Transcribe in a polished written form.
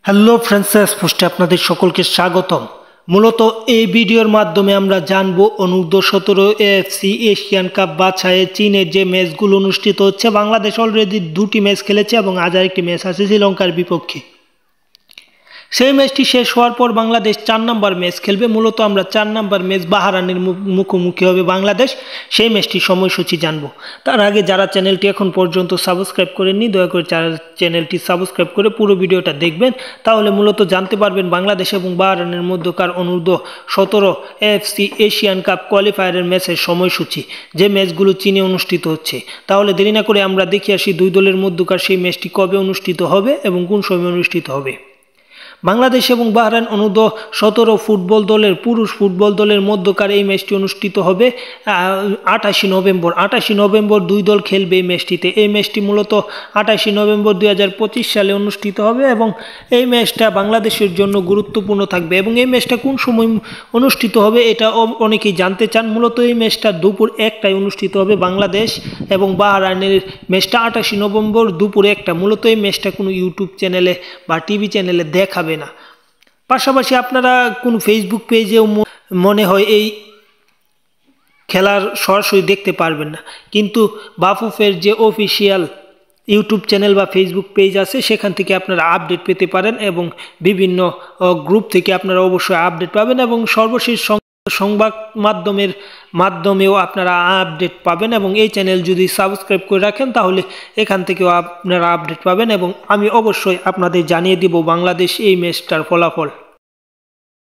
Hello friends, পোস্টে আপনাদের সকলকে স্বাগতম। মূলত এই ভিডিওর মাধ্যমে আমরা জানবো অনূর্ধ্ব-17 এএফসি এশিয়ান কাপ বাছাইয়ে চীনের যে ম্যাচগুলো অনুষ্ঠিত হচ্ছে। বাংলাদেশ অলরেডি 2টি ম্যাচ খেলেছে এবং আজ আরেকটি ম্যাচ আছে শ্রীলঙ্কার বিপক্ষে। সেই ম্যাচটি শেষ হওয়ার পর বাংলাদেশ 4 নম্বর ম্যাচ খেলবে। মূলত আমরা 4 নম্বর ম্যাচ বাহারানের মুখোমুখি হবে বাংলাদেশ, সেই ম্যাচটির সময়সূচি জানবো। তার আগে যারা চ্যানেলটি এখন পর্যন্ত সাবস্ক্রাইব করেননি, দয়া করে চ্যানেলটি সাবস্ক্রাইব করে পুরো ভিডিওটা দেখবেন, তাহলে মূলত জানতে পারবেন বাংলাদেশ এবং বাহারানের মধ্যকার অনূর্ধ্ব-17 এএফসি এশিয়ান কাপ কোয়ালিফায়ারের ম্যাচের সময়সূচি, যে ম্যাচগুলো চীনে অনুষ্ঠিত হচ্ছে। তাহলে দেরি না করে আমরা দেখে আসি দুই দলের মধ্যকার সেই ম্যাচটি কবে অনুষ্ঠিত হবে এবং কোন সময় অনুষ্ঠিত হবে। বাংলাদেশ এবং বাহরাইন অনূর্ধ্ব-17 ফুটবল দলের পুরুষ ফুটবল দলের মধ্যকার এই ম্যাচটি অনুষ্ঠিত হবে 28 নভেম্বর। 28 নভেম্বর দুই দল খেলবে এই ম্যাচটিতে। এই ম্যাচটি মূলত 28 নভেম্বর 2025 সালে অনুষ্ঠিত হবে এবং এই ম্যাচটা বাংলাদেশের জন্য গুরুত্বপূর্ণ থাকবে। এবং এই ম্যাচটা কোন সময় অনুষ্ঠিত হবে এটা অনেকেই জানতে চান। মূলত এই ম্যাচটা দুপুর 1টায় অনুষ্ঠিত হবে। বাংলাদেশ এবং বাহরাইনের ম্যাচটা 28 নভেম্বর দুপুর 1টা। মূলত এই ম্যাচটা কোনো ইউটিউব চ্যানেলে বা টিভি চ্যানেলে দেখাবে না। পাশাপাশি আপনারা কোন ফেসবুক পেজেও মনে হয় এই খেলার সরাসরি দেখতে পারবেন না, কিন্তু বাফুফের যে অফিসিয়াল ইউটিউব চ্যানেল বা ফেসবুক পেজ আছে সেখান থেকে আপনারা আপডেট পেতে পারেন এবং বিভিন্ন গ্রুপ থেকে আপনারা অবশ্যই আপডেট পাবেন এবং সর্বশেষ সংবাদ মাধ্যমেও আপনারা আপডেট পাবেন। এবং এই চ্যানেল যদি সাবস্ক্রাইব করে রাখেন তাহলে এখান থেকেও আপনারা আপডেট পাবেন এবং আমি অবশ্যই আপনাদের জানিয়ে দিব বাংলাদেশ এই ম্যাচটার ফলাফল।